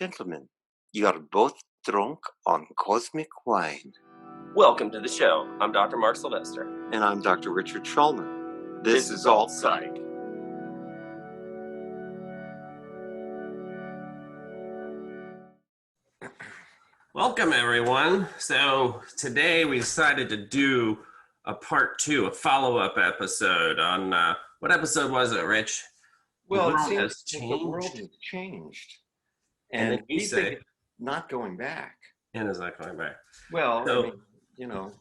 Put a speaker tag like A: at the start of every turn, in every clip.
A: Gentlemen, you are both drunk on cosmic wine.
B: Welcome to the show. I'm Dr. Mark Sylvester.
A: And I'm Dr. Richard Schulman. This is Alt Psych.
B: Welcome, everyone. So today we decided to do a part two, a follow-up episode on, what episode was it, Rich?
A: Well,
B: the
A: it
B: world
A: seems
B: has
A: the
B: changed.
A: world has changed.
B: And then you
A: we
B: say,
A: think it's not going back.
B: and is not going back.
A: Well,
B: So-
A: I mean, you know.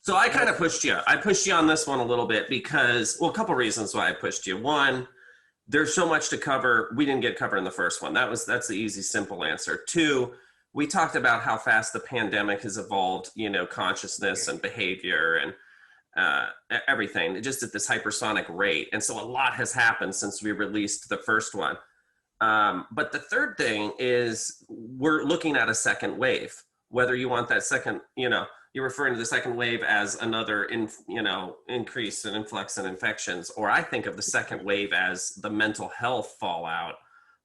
B: So I kind of pushed you. I pushed you on this one a little bit because, well, a couple reasons why I pushed you. One, there's so much to cover. We didn't get covered in the first one. That's the easy, simple answer. Two, we talked about how fast the pandemic has evolved, consciousness and behavior and everything, just at this hypersonic rate. And so a lot has happened since we released the first one. But the third thing is we're looking at a second wave. Whether you want that second, you're referring to the second wave as another, increase in influx in infections, or I think of the second wave as the mental health fallout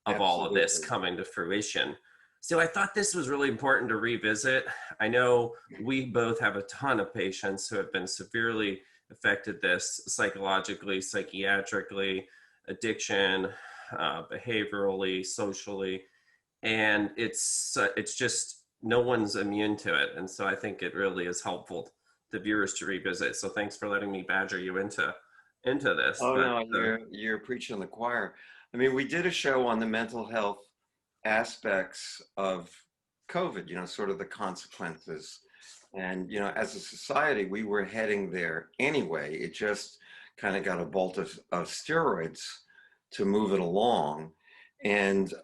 B: of all of this coming to fruition. So I thought this was really important to revisit. I know we both have a ton of patients who have been severely affected this psychologically, psychiatrically, addiction, behaviorally, socially, and it's just no one's immune to it. And so I think it really is helpful to viewers to revisit. So thanks for letting me badger you into this.
A: Oh, no, you're preaching the choir. I mean, we did a show on the mental health aspects of COVID, sort of the consequences. And, as a society, we were heading there anyway. It just kind of got a bolt of steroids to move it along. And,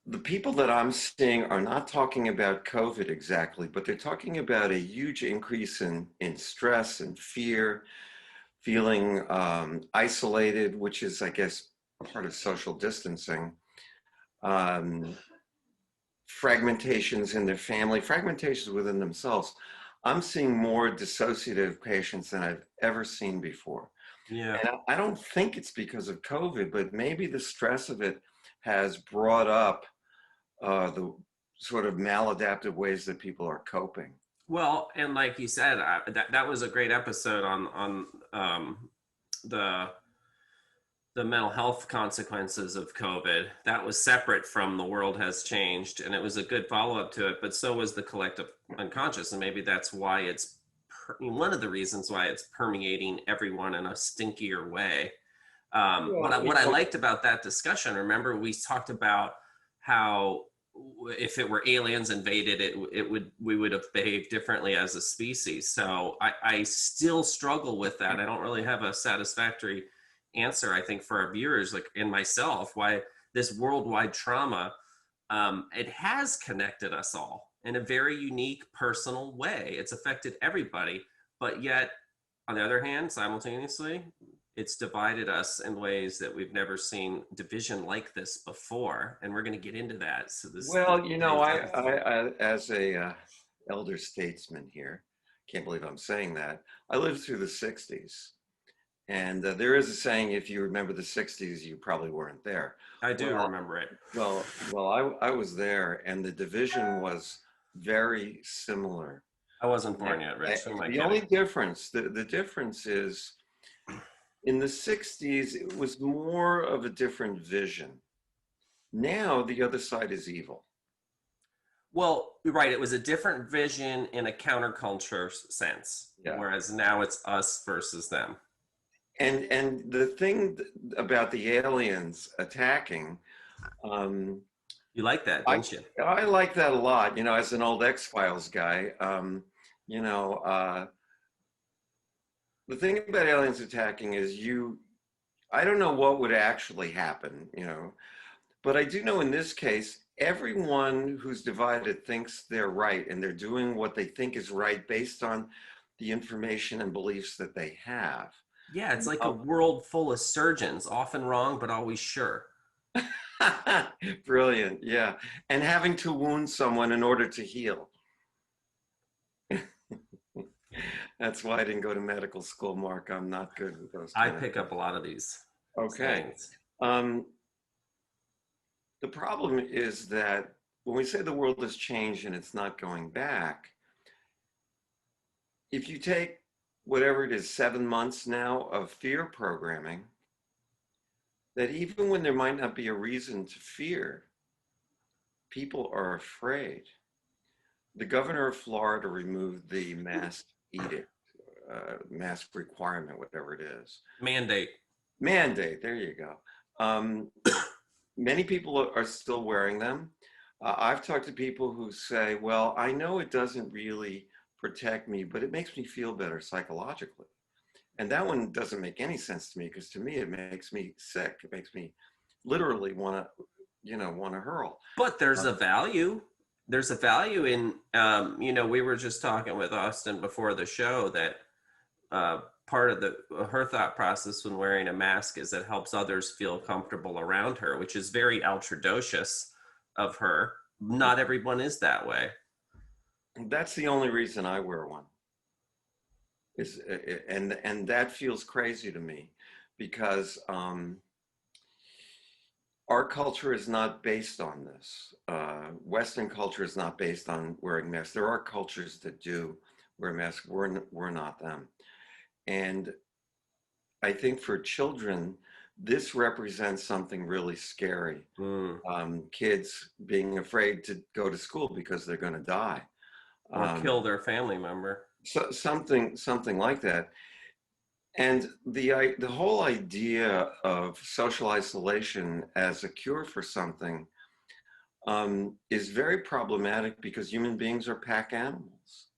A: the people that I'm seeing are not talking about COVID exactly, but they're talking about a huge increase in stress and fear, feeling isolated, which is, I guess, part of social distancing, fragmentations in their family, fragmentations within themselves. I'm seeing more dissociative patients than I've ever seen before.
B: Yeah.
A: And I don't think it's because of COVID, but maybe the stress of it has brought up the sort of maladaptive ways that people are coping.
B: Well, and like you said, that was a great episode on the mental health consequences of COVID. That was separate from the world has changed, and it was a good follow-up to it, but so was the collective unconscious. And maybe that's why it's one of the reasons why it's permeating everyone in a stinkier way. What I liked about that discussion, remember we talked about how if it were aliens invaded, we would have behaved differently as a species. So I still struggle with that. I don't really have a satisfactory answer, I think, for our viewers, like in myself, why this worldwide trauma, it has connected us all in a very unique, personal way. It's affected everybody, but yet, on the other hand, simultaneously, it's divided us in ways that we've never seen division like this before, and we're going to get into that. So this.
A: Well, I as a elder statesman here, can't believe I'm saying that. I lived through the '60s. And there is a saying, if you remember the '60s, you probably weren't there.
B: I do remember it.
A: Well, I was there, and the division was very similar.
B: I wasn't born yet, Rich.
A: The only difference, the difference is, in the '60s, it was more of a different vision. Now, the other side is evil.
B: Well, right. It was a different vision in a counterculture sense, whereas now it's us versus them.
A: And the thing about the aliens attacking,
B: you like that, don't you?
A: I like that a lot. As an old X-Files guy, the thing about aliens attacking is I don't know what would actually happen, but I do know in this case, everyone who's divided thinks they're right, and they're doing what they think is right based on the information and beliefs that they have.
B: Yeah, it's like a world full of surgeons, often wrong, but always sure.
A: Brilliant, yeah. And having to wound someone in order to heal. That's why I didn't go to medical school, Mark. I'm not good with those.
B: I pick up a lot of these.
A: Okay. The problem is that when we say the world has changed and it's not going back, if you take whatever it is, 7 months now of fear programming, that even when there might not be a reason to fear, people are afraid. The governor of Florida removed the mask edict, mask requirement, whatever it is.
B: Mandate.
A: Mandate, there you go. Many people are still wearing them. I've talked to people who say, well, I know it doesn't really protect me, but it makes me feel better psychologically. And that one doesn't make any sense to me, because to me, it makes me sick. It makes me literally want to hurl.
B: But there's a value. There's a value in, we were just talking with Austin before the show that part of her thought process when wearing a mask is it helps others feel comfortable around her, which is very ultradocious of her. Not everyone is that way.
A: That's the only reason I wear one. And that feels crazy to me, because our culture is not based on this. Western culture is not based on wearing masks. There are cultures that do wear masks. We're not them. And I think for children, this represents something really scary. Kids being afraid to go to school because they're going to die.
B: Or kill their family member.
A: So something like that. And the whole idea of social isolation as a cure for something is very problematic, because human beings are pack animals.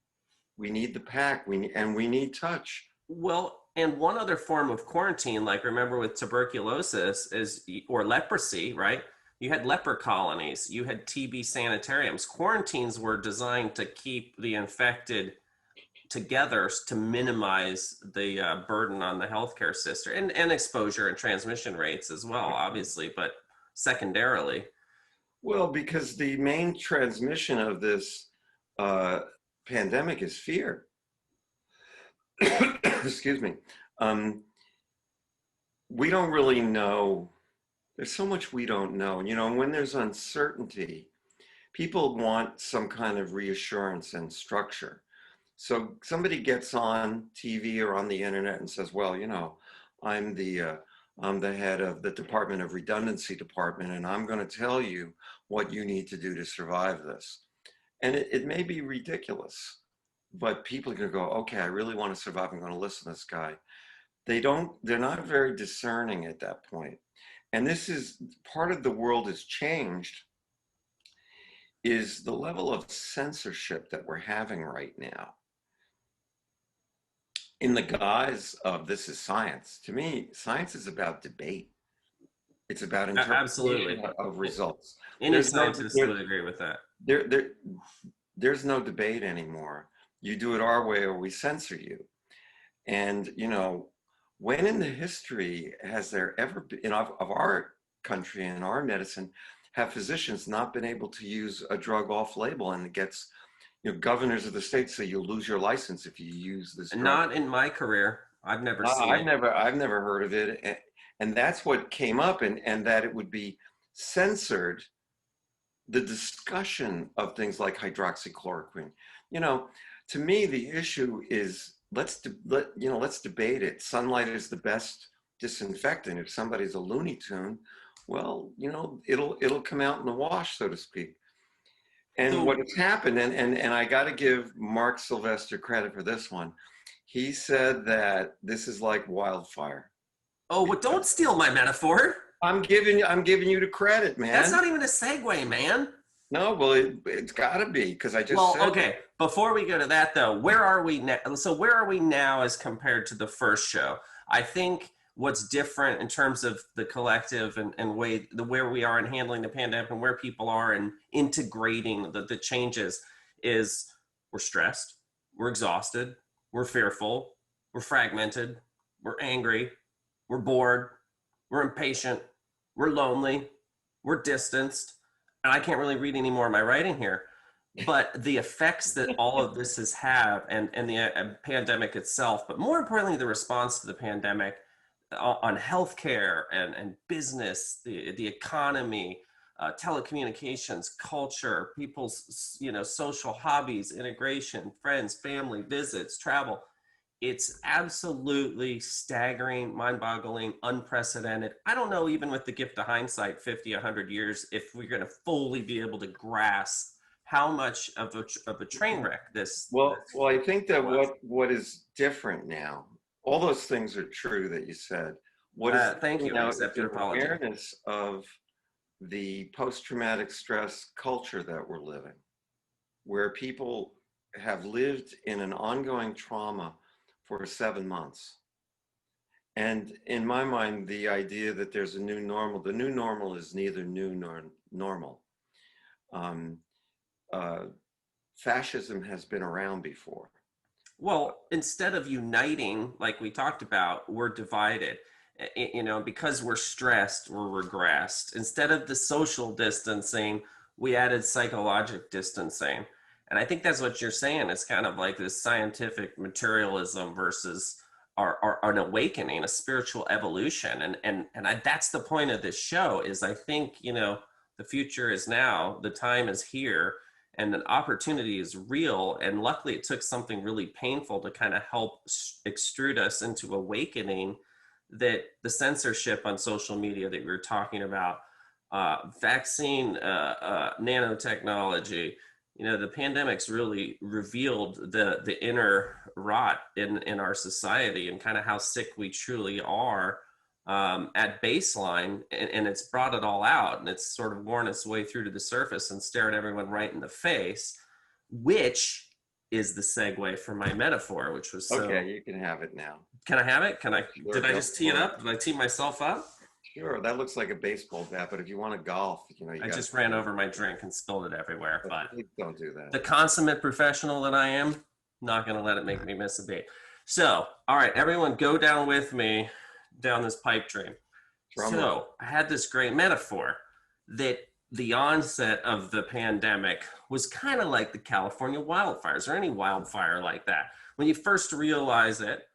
A: We need the pack, we need touch.
B: Well, and one other form of quarantine, like remember with tuberculosis or leprosy, right? You had leper colonies, you had TB sanitariums. Quarantines were designed to keep the infected together to minimize the burden on the healthcare system, and exposure and transmission rates as well, obviously, but secondarily.
A: Well, because the main transmission of this pandemic is fear. Excuse me. We don't really know. There's so much we don't know. And when there's uncertainty, people want some kind of reassurance and structure. So somebody gets on TV or on the internet and says, well, I'm the head of the Department of Redundancy Department, and I'm going to tell you what you need to do to survive this. And it may be ridiculous, but people are going to go, okay, I really want to survive. I'm going to listen to this guy. They're not very discerning at that point. And this is part of the world has changed, is the level of censorship that we're having right now. In the guise of this is science. To me, science is about debate. It's about interpretation of results.
B: Any scientist would agree with that.
A: There's no debate anymore. You do it our way or we censor you. And, when in the history has there ever been, of our country and our medicine, have physicians not been able to use a drug off label, and it gets, governors of the state say you'll lose your license if you use this drug?
B: Not in my career. I've never seen it.
A: I've never heard of it. And that's what came up, and that it would be censored, the discussion of things like hydroxychloroquine. To me, the issue is let's debate it. Sunlight is the best disinfectant. If somebody's a Looney Tune, well, it'll come out in the wash, so to speak. And what has happened, and I got to give Mark Sylvester credit for this one. He said that this is like wildfire.
B: Oh, but don't steal my metaphor.
A: I'm giving you the credit, man.
B: That's not even a segue, man.
A: No, well, it's got to be, because I just said
B: okay. Before we go to that, though, where are we now? So where are we now as compared to the first show? I think what's different in terms of the collective and where we are in handling the pandemic and where people are in integrating the changes is we're stressed, we're exhausted, we're fearful, we're fragmented, we're angry, we're bored, we're impatient, we're lonely, we're distanced. And I can't really read any more of my writing here, but the effects that all of this has had and the pandemic itself, but more importantly, the response to the pandemic on healthcare and business, the economy, telecommunications, culture, people's, social hobbies, integration, friends, family, visits, travel. It's absolutely staggering, mind-boggling, unprecedented. I don't know, even with the gift of hindsight, 50, 100 years, if we're going to fully be able to grasp how much of a train wreck
A: Well, I think that
B: was.
A: what is different now, all those things are true that you said. What is
B: Thank
A: different
B: you. I
A: now is
B: accept
A: an
B: your apology.
A: awareness of the post-traumatic stress culture that we're living, where people have lived in an ongoing trauma for 7 months. And in my mind, the idea that there's a new normal, the new normal is neither new nor normal. Um, uh, Fascism has been around before.
B: Well, instead of uniting, like we talked about, we're divided. Because we're stressed, we're regressed. Instead of the social distancing, we added psychological distancing. And I think that's what you're saying. It's kind of like this scientific materialism versus an awakening, a spiritual evolution. That's the point of this show is I think, the future is now, the time is here, and an opportunity is real. And luckily it took something really painful to kind of help extrude us into awakening that the censorship on social media that we were talking about, vaccine, nanotechnology, the pandemic's really revealed the inner rot in our society and kind of how sick we truly are at baseline, and it's brought it all out, and it's sort of worn its way through to the surface and stared everyone right in the face, which is the segue for my metaphor, which was so.
A: Okay, you can have it now.
B: Can I have it?
A: Sure,
B: Did I
A: go
B: just tee it
A: for it.
B: up? Did I tee myself up?
A: Sure, that looks like a baseball bat, but if you want to golf, you
B: I
A: got.
B: just ran over my drink and spilled it everywhere, but
A: Please don't do
B: the
A: that.
B: consummate professional that I am, not going to let it make me miss a beat. So, all right, everyone, go down with me down this pipe dream.
A: Drum roll.
B: So, I had this great metaphor that the onset of the pandemic was kind of like the California wildfires or any wildfire like that. When you first realize it,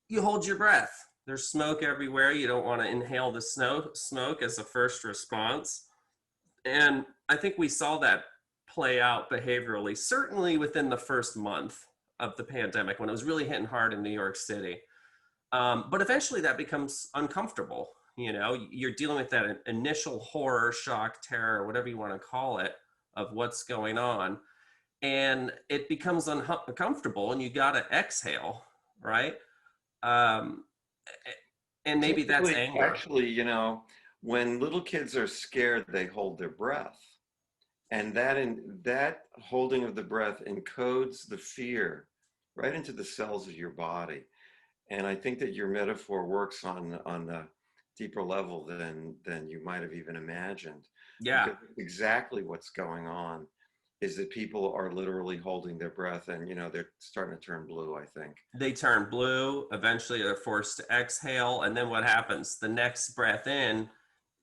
B: you hold your breath. There's smoke everywhere. You don't want to inhale the smoke as a first response. And I think we saw that play out behaviorally, certainly within the first month of the pandemic when it was really hitting hard in New York City. But eventually that becomes uncomfortable. You're dealing with that initial horror, shock, terror, whatever you want to call it, of what's going on. And it becomes uncomfortable and you got to exhale, right? Um, and maybe that's anger.
A: Actually, when little kids are scared, they hold their breath. And that holding of the breath encodes the fear right into the cells of your body. And I think that your metaphor works on a deeper level than you might have even imagined.
B: Yeah.
A: Because exactly what's going on is that people are literally holding their breath and, they're starting to turn blue, I think.
B: They turn blue. Eventually they're forced to exhale. And then what happens? The next breath in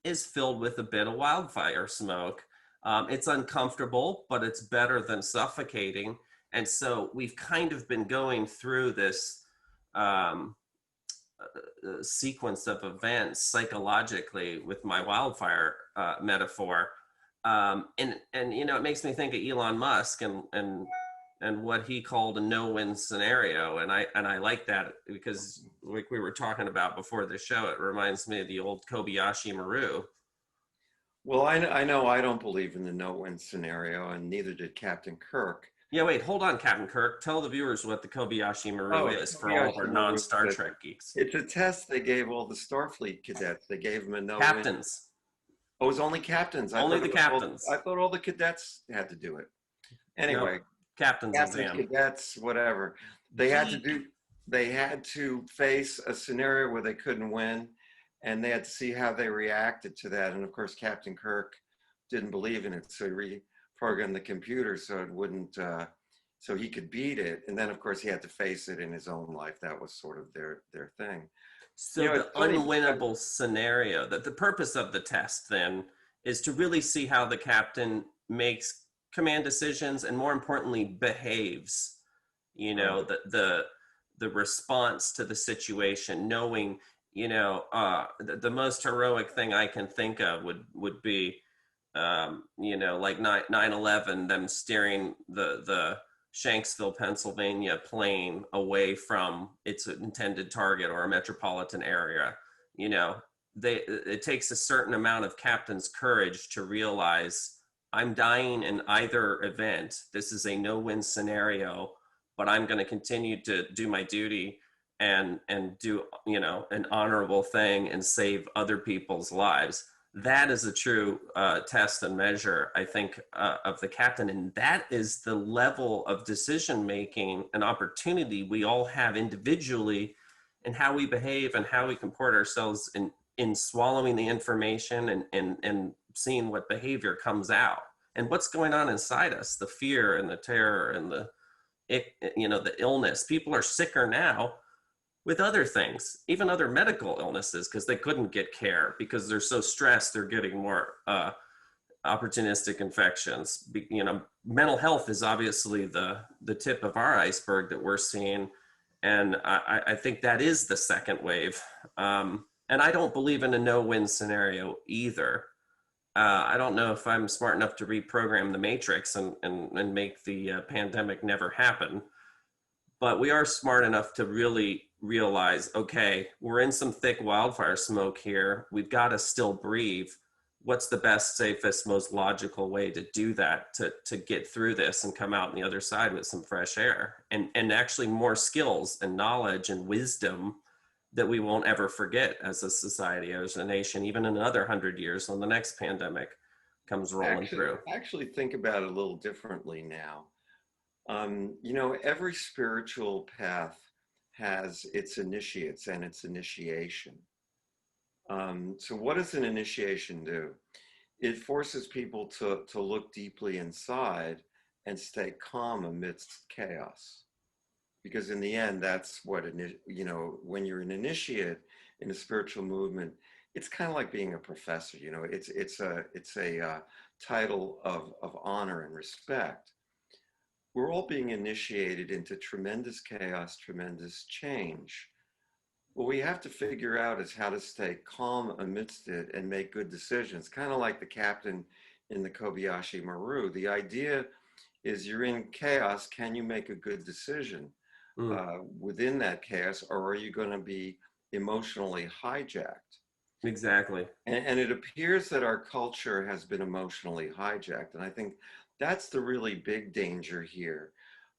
B: is filled with a bit of wildfire smoke. It's uncomfortable, but it's better than suffocating. And so we've kind of been going through this sequence of events psychologically with my wildfire metaphor. And it makes me think of Elon Musk and what he called a no-win scenario. And I like that because like we were talking about before the show, it reminds me of the old Kobayashi Maru.
A: Well, I know I don't believe in the no-win scenario, and neither did Captain Kirk.
B: Yeah, wait, hold on, Captain Kirk. Tell the viewers what the Kobayashi Maru is for all of our non-Star Trek geeks.
A: It's a test they gave all the Starfleet cadets. They gave them a no-win.
B: Captains.
A: Oh, it was only captains.
B: Only the captains.
A: I thought all the cadets had to do it. Anyway,
B: nope. Captains,
A: cadets, whatever. They had to face a scenario where they couldn't win, and they had to see how they reacted to that. And of course, Captain Kirk didn't believe in it, so he reprogrammed the computer so it wouldn't, so he could beat it. And then, of course, he had to face it in his own life. That was sort of their thing.
B: So the unwinnable scenario, that the purpose of the test then is to really see how the captain makes command decisions and, more importantly, behaves. The response to the situation, knowing, the most heroic thing I can think of would be like 9/11, them steering the Shanksville, Pennsylvania plane away from its intended target or a metropolitan area. You know, it takes a certain amount of captain's courage to realize I'm dying in either event. This is a no-win scenario, but I'm going to continue to do my duty and do an honorable thing and save other people's lives. That is a true test and measure, I think, of the captain. And that is the level of decision making and opportunity we all have individually and how we behave and how we comport ourselves in swallowing the information and seeing what behavior comes out and what's going on inside us, the fear and the terror and the illness. People are sicker now with other things, even other medical illnesses, because they couldn't get care because they're so stressed. They're getting more opportunistic infections. Mental health is obviously the tip of our iceberg that we're seeing, and I think that is the second wave. And I don't believe in a no-win scenario either. I don't know if I'm smart enough to reprogram the matrix and make the pandemic never happen. But we are smart enough to really realize, okay, we're in some thick wildfire smoke here. We've got to still breathe. What's the best, safest, most logical way to do that, to get through this and come out on the other side with some fresh air and actually more skills and knowledge and wisdom that we won't ever forget as a society, as a nation, even in another 100 years when the next pandemic comes rolling through.
A: Actually think about it a little differently now. Every spiritual path has its initiates and its initiation. So what does an initiation do? It forces people to look deeply inside and stay calm amidst chaos. Because in the end, that's what, when you're an initiate in a spiritual movement, it's kind of like being a professor. It's a title of honor and respect. We're all being initiated into tremendous chaos, tremendous change. What we have to figure out is how to stay calm amidst it and make good decisions, kind of like the captain in the Kobayashi Maru. The idea is you're in chaos, can you make a good decision within that chaos, or are you going to be emotionally hijacked?
B: Exactly.
A: And it appears that our culture has been emotionally hijacked. And I think that's the really big danger here.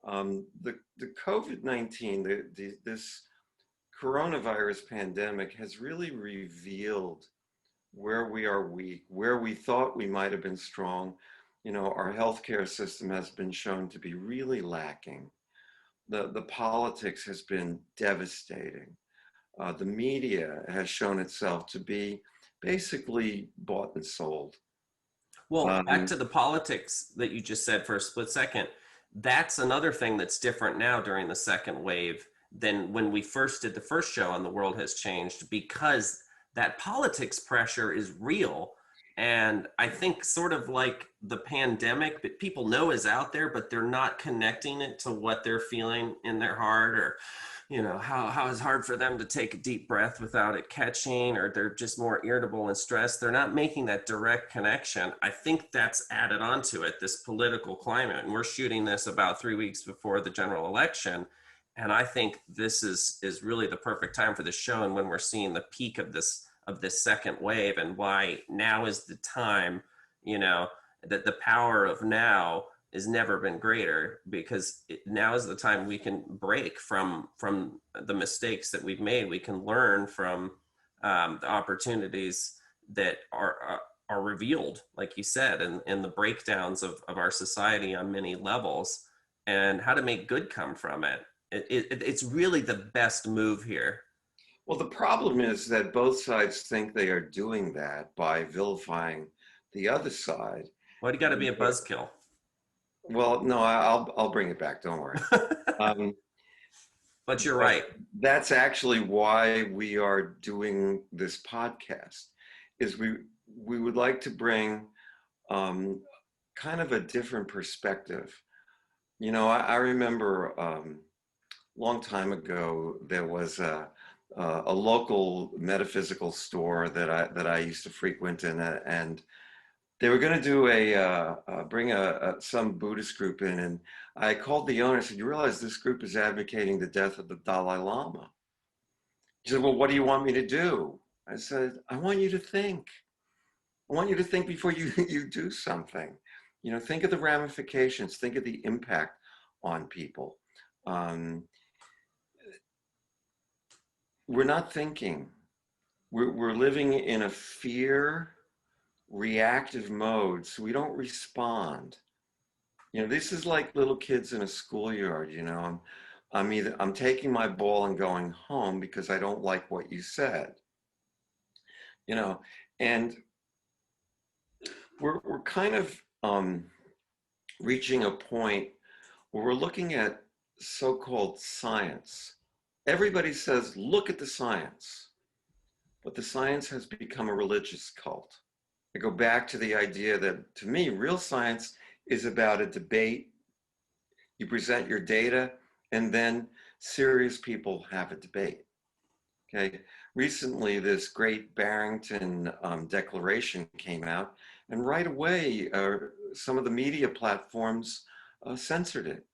A: The COVID-19, this coronavirus pandemic has really revealed where we are weak, where we thought we might have been strong. Our healthcare system has been shown to be really lacking. The politics has been devastating. The media has shown itself to be basically bought and sold.
B: Well, back to the politics that you just said for a split second. That's another thing that's different now during the second wave than when we first did the first show on The World Has Changed, because that politics pressure is real. And I think sort of like the pandemic that people know is out there, but they're not connecting it to what they're feeling in their heart, or how it's hard for them to take a deep breath without it catching, or they're just more irritable and stressed. They're not making that direct connection. I think that's added onto it, this political climate. And we're shooting this about 3 weeks before the general election. And I think this is really the perfect time for the show, and when we're seeing the peak of this second wave, and why now is the time, that the power of now has never been greater, because now is the time we can break from the mistakes that we've made. We can learn from the opportunities that are revealed, like you said, and the breakdowns of our society on many levels, and how to make good come from it. It's really the best move here.
A: Well, the problem is that both sides think they are doing that by vilifying the other side.
B: Why do you got to be a buzzkill?
A: Well, no, I'll bring it back. Don't worry.
B: But you're right.
A: That's actually why we are doing this podcast. Is we would like to bring kind of a different perspective. I remember long time ago there was a local metaphysical store that I used to frequent, and They were going to do bring some Buddhist group in, and I called the owner and said, "You realize this group is advocating the death of the Dalai Lama?" He said, "Well, what do you want me to do?" I said, "I want you to think. I want you to think before you you do something. You know, think of the ramifications, think of the impact on people." Um, we're not thinking. We're living in a fear reactive mode, so we don't respond. You know, this is like little kids in a schoolyard. You know, I'm taking my ball and going home because I don't like what you said. You know, and we're kind of reaching a point where we're looking at so-called science. Everybody says, look at the science, but the science has become a religious cult. I go back to the idea that, to me, real science is about a debate. You present your data, and then serious people have a debate. Okay. Recently, this Great Barrington Declaration came out, and right away, some of the media platforms censored it.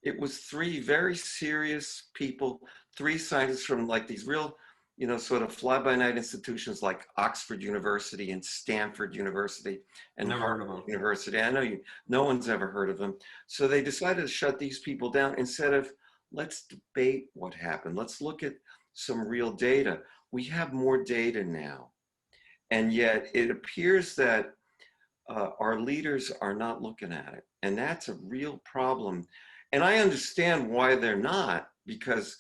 A: It was three very serious people, three scientists from like these real, you know, sort of fly-by-night institutions like Oxford University and Stanford University and
B: Never heard of
A: Harvard
B: them.
A: University. I know no one's ever heard of them. So they decided to shut these people down instead of let's debate what happened. Let's look at some real data. We have more data now. And yet it appears that our leaders are not looking at it. And that's a real problem. And I understand why they're not, because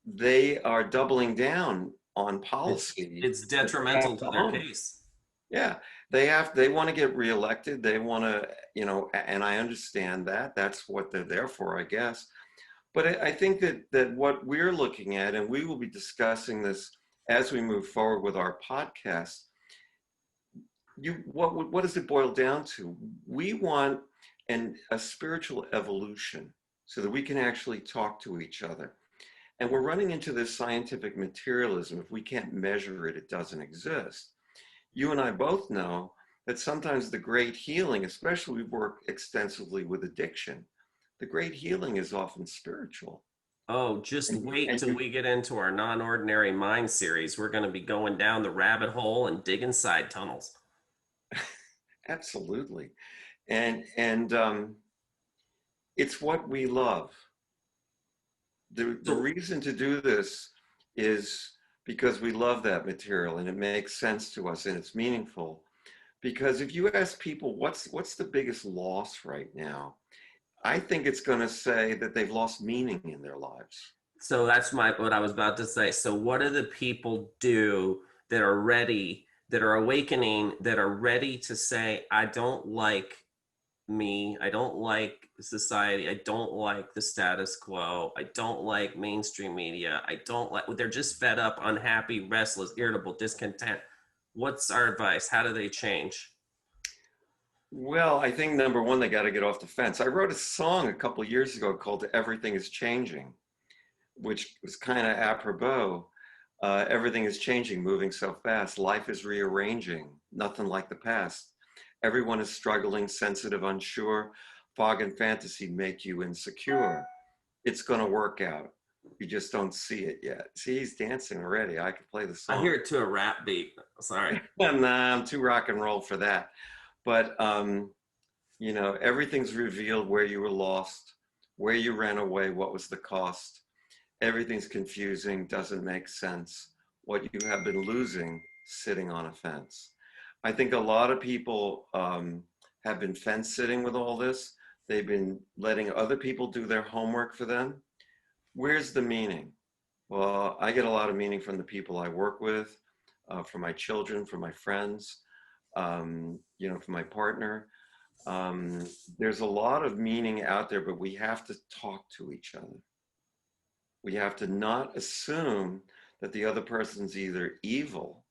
A: they are doubling down on policy.
B: It's detrimental to their case.
A: Yeah, they want to get reelected. They want to, you know, and I understand that. That's what they're there for, I guess. But I think that what we're looking at, and we will be discussing this as we move forward with our podcast, what does it boil down to? We want a spiritual evolution so that we can actually talk to each other. And we're running into this scientific materialism. If we can't measure it, it doesn't exist. You and I both know that sometimes the great healing, especially we work extensively with addiction, the great healing is often spiritual.
B: Oh, just
A: And,
B: wait
A: and
B: till we get into our non-ordinary mind series. We're going to be going down the rabbit hole and digging side tunnels.
A: absolutely. And it's what we love. The
B: So,
A: reason to do this is because we love that material and it makes sense to us and it's meaningful. Because if you ask people what's the biggest loss right now, I think it's going to say that they've lost meaning in their lives.
B: so that's what I was about to say. So what do the people do that are ready, that are awakening, that are ready to say, I don't like me, I don't like society, I don't like the status quo, I don't like mainstream media, I don't like, they're just fed up, unhappy, restless, irritable, discontent. What's our advice? How do they change?
A: Well, I think number one, they got to get off the fence. I wrote a song a couple of years ago called Everything is Changing, which was kind of apropos. Everything is changing, moving so fast. Life is rearranging, nothing like the past. Everyone is struggling, sensitive, unsure. Fog and fantasy make you insecure. It's going to work out. You just don't see it yet. See, he's dancing already. I could play the
B: I hear
A: song.
B: it to a rap beat. Sorry.
A: Nah, I'm too rock and roll for that. But you know, everything's revealed where you were lost, where you ran away, what was the cost. Everything's confusing, doesn't make sense. What you have been losing sitting on a fence. I think a lot of people have been fence sitting with all this. They've been letting other people do their homework for them. Where's the meaning? Well, I get a lot of meaning from the people I work with, from my children, from my friends, you know, from my partner. There's a lot of meaning out there, but we have to talk to each other. We have to not assume that the other person's either evil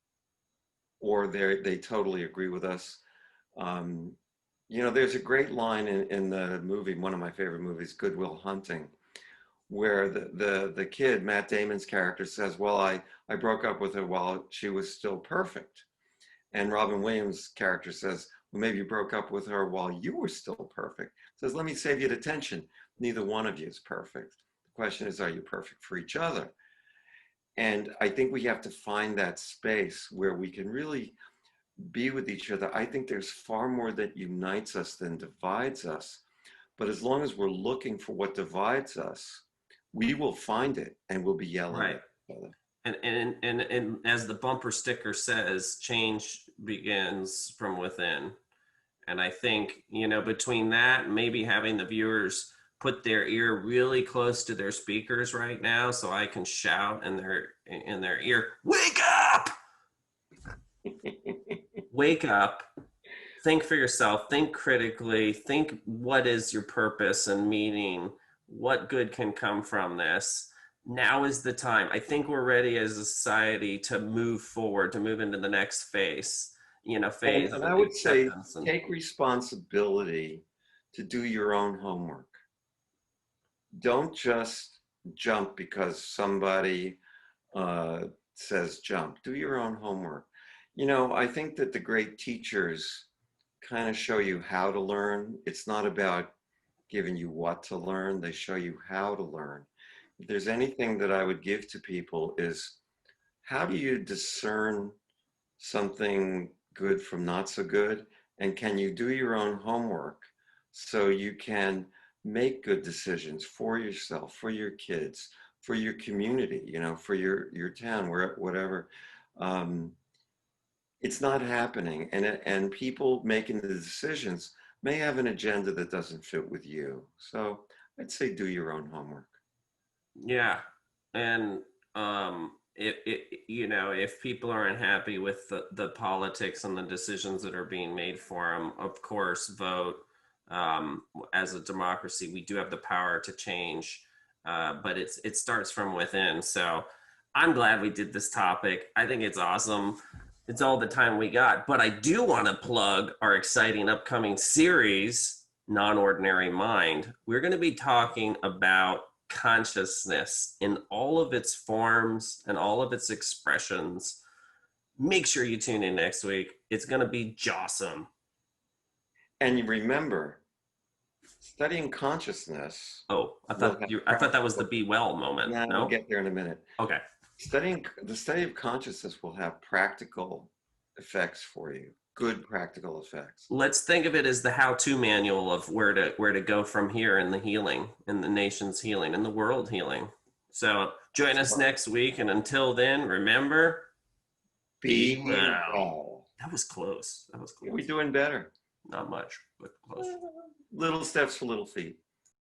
A: or they totally agree with us. Um, you know, there's a great line in the movie, one of my favorite movies, Good Will Hunting, where the kid, Matt Damon's character, says, well, I broke up with her while she was still perfect. And Robin Williams' character says, who maybe broke up with her while you were still perfect, says, let me save you the tension. Neither one of you is perfect. The question is, are you perfect for each other? And I think we have to find that space where we can really be with each other. I think there's far more that unites us than divides us. But as long as we're looking for what divides us, we will find it and we'll be yelling
B: Right.
A: at each other.
B: And as the bumper sticker says, change begins from within. And I think, between that, maybe having the viewers put their ear really close to their speakers right now so I can shout in their ear, wake up! Wake up. Think for yourself, think critically, think what is your purpose and meaning, what good can come from this. Now is the time. I think we're ready as a society to move forward, to move into the next phase, phase
A: And
B: of
A: I would say
B: acceptance. And
A: take responsibility to do your own homework. Don't just jump because somebody says jump. Do your own homework. I think that the great teachers kind of show you how to learn. It's not about giving you what to learn, they show you how to learn. If there's anything that I would give to people is, how do you discern something good from not so good? And can you do your own homework so you can make good decisions for yourself, for your kids, for your community, for your town, whatever. It's not happening, and people making the decisions may have an agenda that doesn't fit with you. So I'd say do your own homework.
B: yeah, and if people aren't happy with the politics and the decisions that are being made for them, of course, vote. As a democracy, we do have the power to change, but it starts from within. So I'm glad we did this topic. I think it's awesome. It's all the time we got, but I do want to plug our exciting upcoming series, Non-Ordinary Mind. We're going to be talking about consciousness in all of its forms and all of its expressions. Make sure you tune in next week. It's going to be jawsome.
A: And you remember, studying consciousness.
B: Oh, I thought that was the be well moment.
A: Yeah,
B: No?
A: we'll get there in a minute.
B: Okay.
A: The study of consciousness will have practical effects for you, good practical effects.
B: Let's think of it as the how-to manual of where to go from here in the healing, in the nation's healing, in the world healing. So join us next week, and until then, remember,
A: Be well.
B: That was close.
A: We're doing better.
B: Not much, but close.
A: Little steps for little feet.